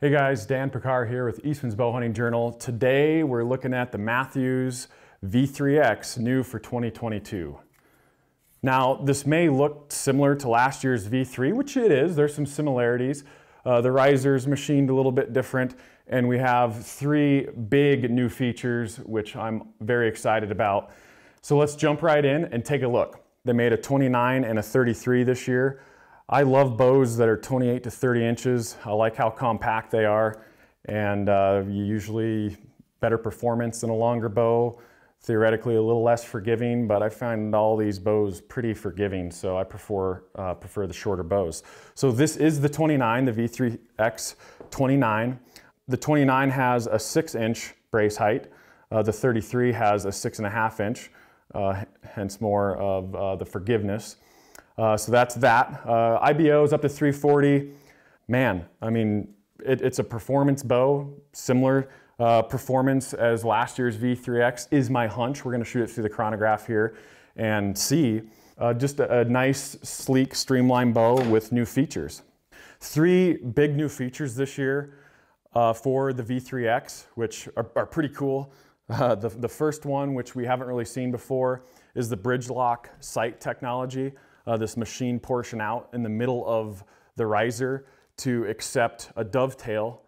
Hey guys, Dan Pickar here with Eastmans Bow Hunting Journal. Today we're looking at the Mathews V3X, new for 2022. Now this may look similar to last year's V3, which it is. There's some similarities. The riser's machined a little bit different, and we have three big new features which I'm very excited about. So let's jump right in and take a look. They made a 29 and a 33 this year. I love bows that are 28 to 30 inches. I like how compact they are, and usually better performance than a longer bow. Theoretically a little less forgiving, but I find all these bows pretty forgiving, so I prefer the shorter bows. So this is the 29, the V3X 29. The 29 has a 6-inch brace height. The 33 has a 6.5 inch, hence more of the forgiveness. So that's that. IBO is up to 340. Man, I mean, it's a performance bow, similar performance as last year's V3X is my hunch. We're going to shoot it through the chronograph here and see just a nice, sleek, streamlined bow with new features. Three big new features this year for the V3X, which are pretty cool. The first one, which we haven't really seen before, is the Bridge-Lock Sight technology. This machine portion out in the middle of the riser to accept a dovetail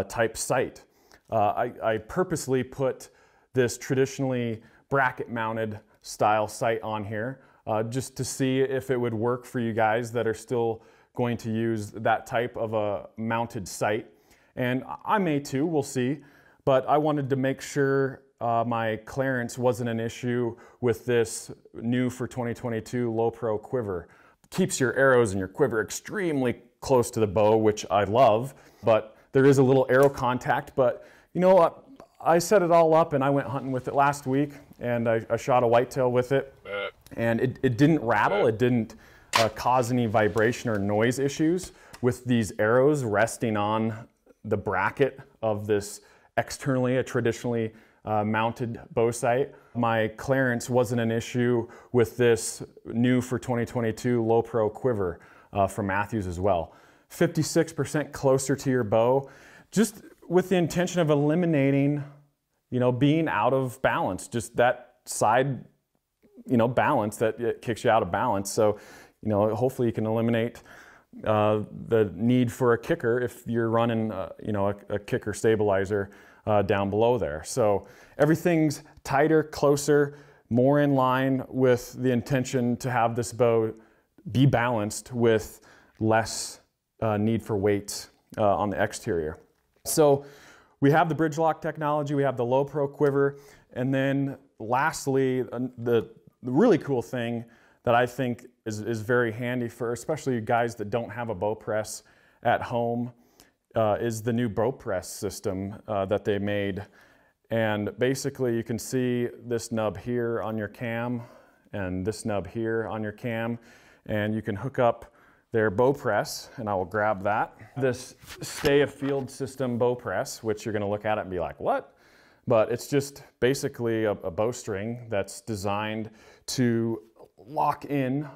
type sight. I purposely put this traditionally bracket mounted style sight on here just to see if it would work for you guys that are still going to use that type of a mounted sight. And I may too, we'll see, but I wanted to make sure my clearance wasn't an issue with this new for 2022 low pro quiver. Keeps your arrows and your quiver extremely close to the bow, which I love, but there is a little arrow contact. But you know what? I set it all up and I went hunting with it last week, and I shot a whitetail with it, and it didn't rattle. It didn't cause any vibration or noise issues with these arrows resting on the bracket of this externally, a traditionally mounted bow sight. My clearance wasn't an issue with this new for 2022 low pro quiver from Mathews as well. 56% closer to your bow, just with the intention of eliminating, being out of balance, just that side, balance that it kicks you out of balance. So, hopefully you can eliminate the need for a kicker if you're running, a kicker stabilizer down below there. So everything's tighter, closer, more in line with the intention to have this bow be balanced with less need for weight on the exterior. So we have the Bridge-Lock technology, we have the low pro quiver, and then lastly, the really cool thing that I think is very handy for especially you guys that don't have a bow press at home is the new bow press system that they made. And basically you can see this nub here on your cam and this nub here on your cam, and you can hook up their bow press, and I will grab that. This Stay Afield System bow press, which you're going to look at it and be like, what? But it's just basically a bowstring that's designed to lock in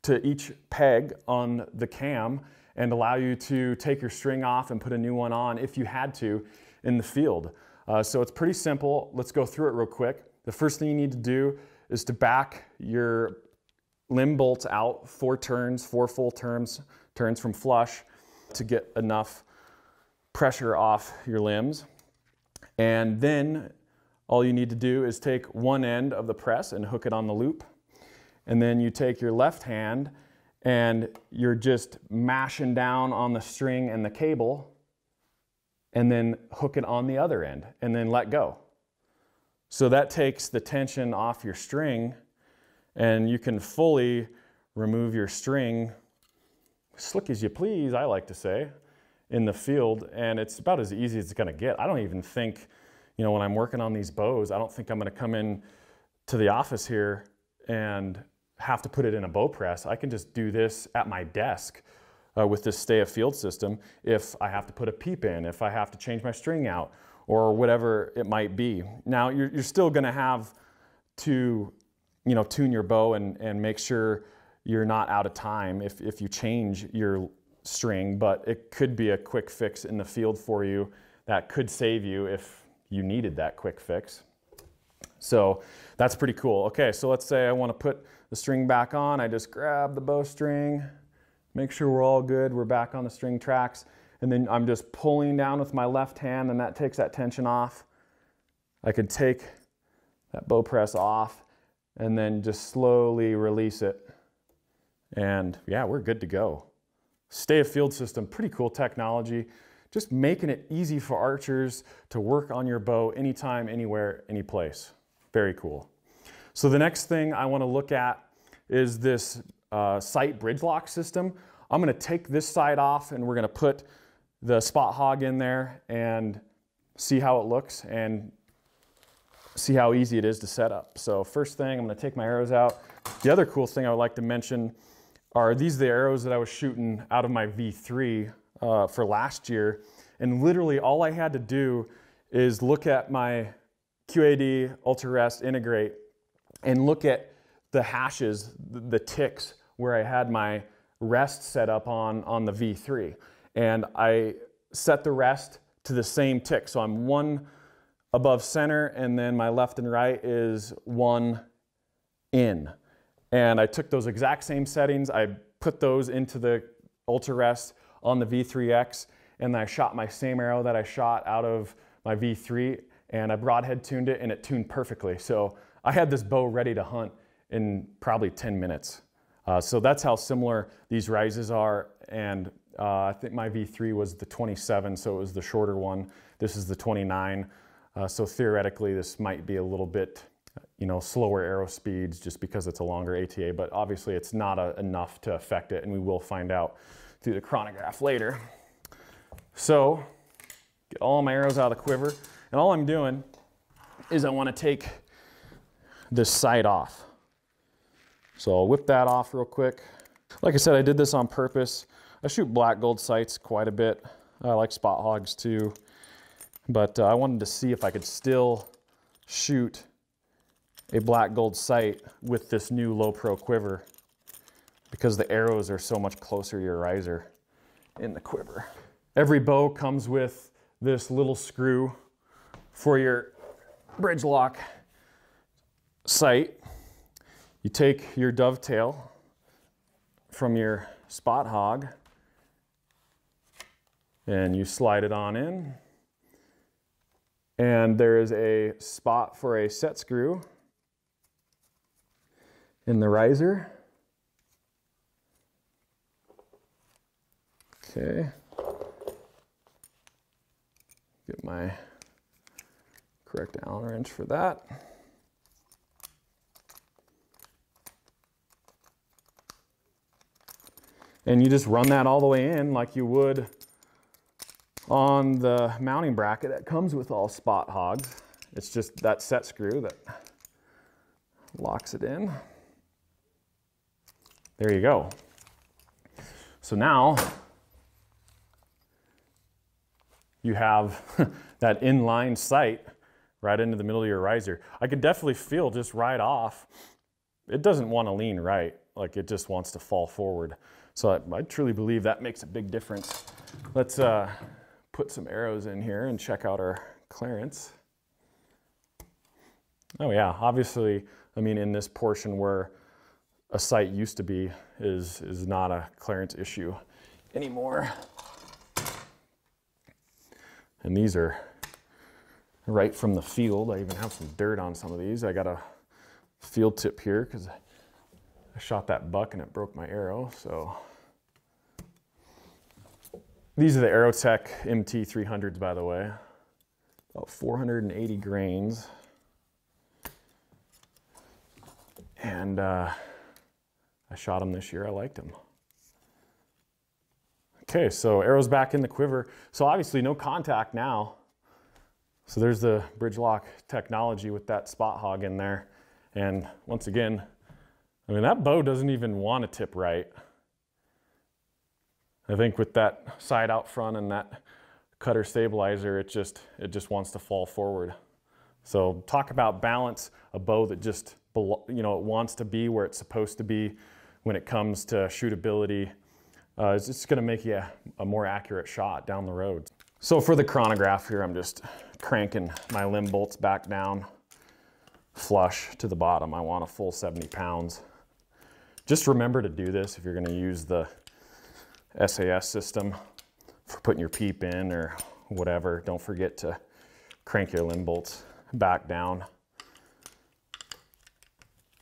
to each peg on the cam and allow you to take your string off and put a new one on if you had to in the field. So it's pretty simple. Let's go through it real quick. The first thing you need to do is to back your limb bolts out 4 full turns from flush to get enough pressure off your limbs. And then all you need to do is take one end of the press and hook it on the loop. And then you take your left hand and you're just mashing down on the string and the cable, and then hook it on the other end and then let go. So that takes the tension off your string, and you can fully remove your string, slick as you please, I like to say, in the field, and it's about as easy as it's gonna get. I don't even think, when I'm working on these bows, I don't think I'm gonna come in to the office here and have to put it in a bow press. I can just do this at my desk with this Stay Afield system if I have to put a peep in, if I have to change my string out, or whatever it might be. Now, you're still gonna have to tune your bow and make sure you're not out of time if you change your string, but it could be a quick fix in the field for you that could save you if you needed that quick fix. So that's pretty cool. Okay, so let's say I want to put the string back on. I just grab the bowstring, make sure we're all good, we're back on the string tracks, and then I'm just pulling down with my left hand, and that takes that tension off. I could take that bow press off and then just slowly release it. And yeah, we're good to go. Stay Afield System, pretty cool technology. Just making it easy for archers to work on your bow anytime, anywhere, any place. Very cool. So the next thing I want to look at is this sight bridge-lock system. I'm going to take this side off and we're going to put the spot hog in there and see how it looks and see how easy it is to set up. So first thing, I'm going to take my arrows out. The other cool thing I would like to mention are these are the arrows that I was shooting out of my V3 for last year, and literally all I had to do is look at my QAD Ultra Rest Integrate and look at the hashes, the ticks where I had my rest set up on the V3, and I set the rest to the same tick, so I'm one above center and then my left and right is one in, and I took those exact same settings, I put those into the Ultra Rest on the V3X, and then I shot my same arrow that I shot out of my V3, and I broadhead tuned it, and it tuned perfectly. So I had this bow ready to hunt in probably 10 minutes. So that's how similar these rises are, and I think my V3 was the 27, so it was the shorter one. This is the 29, so theoretically this might be a little bit slower arrow speeds just because it's a longer ATA, but obviously it's not enough to affect it, and we will find out through the chronograph later. So get all my arrows out of the quiver, and all I'm doing is I want to take this sight off. So I'll whip that off real quick. Like I said, I did this on purpose. I shoot black gold sights quite a bit. I like spot hogs too, but I wanted to see if I could still shoot a black gold sight with this new low pro quiver, because the arrows are so much closer to your riser in the quiver. Every bow comes with this little screw for your bridge lock sight. You take your dovetail from your spot hog and you slide it on in, and there is a spot for a set screw in the riser. Okay. Get my correct Allen wrench for that. And you just run that all the way in like you would on the mounting bracket that comes with all spot hogs. It's just that set screw that locks it in. There you go. So now you have that inline sight right into the middle of your riser. I could definitely feel just right off, it doesn't want to lean right, like it just wants to fall forward. So I truly believe that makes a big difference. Let's put some arrows in here and check out our clearance. Oh yeah, obviously, I mean, in this portion where a sight used to be is not a clearance issue anymore. And these are right from the field. I even have some dirt on some of these. I got a field tip here because I shot that buck and it broke my arrow. So these are the Aerotech MT300s, by the way. About 480 grains. And I shot them this year. I liked them. Okay, so arrows back in the quiver. So obviously no contact now. So there's the bridge lock technology with that spot hog in there. And once again, I mean, that bow doesn't even want to tip right. I think with that side out front and that cutter stabilizer, it just wants to fall forward. So talk about balance, a bow that just, it wants to be where it's supposed to be when it comes to shootability. It's just gonna make you a more accurate shot down the road. So for the chronograph here, I'm just cranking my limb bolts back down flush to the bottom. I want a full 70 pounds. Just remember to do this if you're gonna use the SAS system for putting your peep in or whatever. Don't forget to crank your limb bolts back down.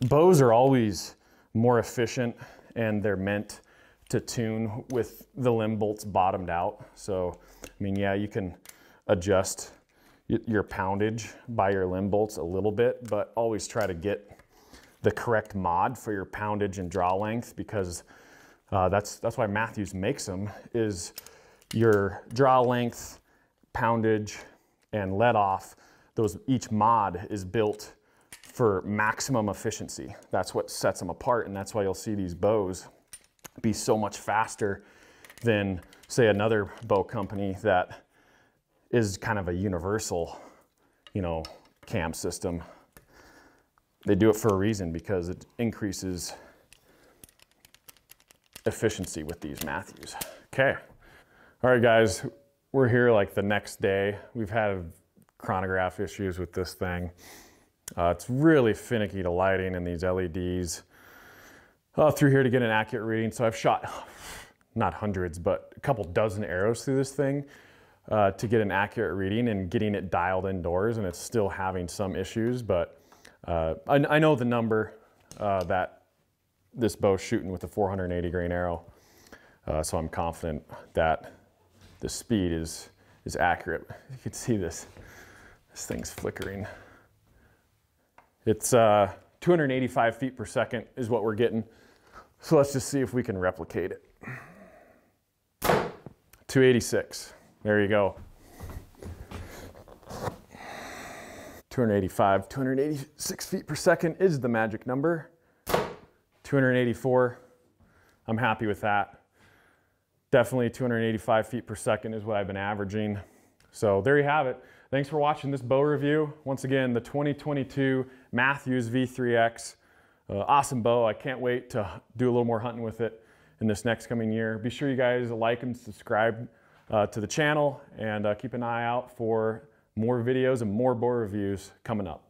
Bows are always more efficient and they're meant to tune with the limb bolts bottomed out. So, I mean, yeah, you can adjust your poundage by your limb bolts a little bit, but always try to get the correct mod for your poundage and draw length, because that's why Mathews makes them, is your draw length, poundage, and let off. Each mod is built for maximum efficiency. That's what sets them apart, and that's why you'll see these bows be so much faster than, say, another bow company that is kind of a universal, cam system. They do it for a reason, because it increases efficiency with these Mathews. Okay. All right, guys, we're here like the next day. We've had chronograph issues with this thing. It's really finicky to lighting in these LEDs through here to get an accurate reading. So I've shot, not hundreds, but a couple dozen arrows through this thing to get an accurate reading and getting it dialed indoors, and it's still having some issues, but I know the number that this bow's shooting with a 480 grain arrow, so I'm confident that the speed is accurate. You can see this thing's flickering. It's 285 feet per second is what we're getting. So let's just see if we can replicate it. 286, there you go. 285, 286 feet per second is the magic number. 284, I'm happy with that. Definitely 285 feet per second is what I've been averaging. So there you have it. Thanks for watching this bow review. Once again, the 2022 Mathews V3X. Awesome bow. I can't wait to do a little more hunting with it in this next coming year. Be sure you guys like and subscribe to the channel, and keep an eye out for more videos and more bow reviews coming up.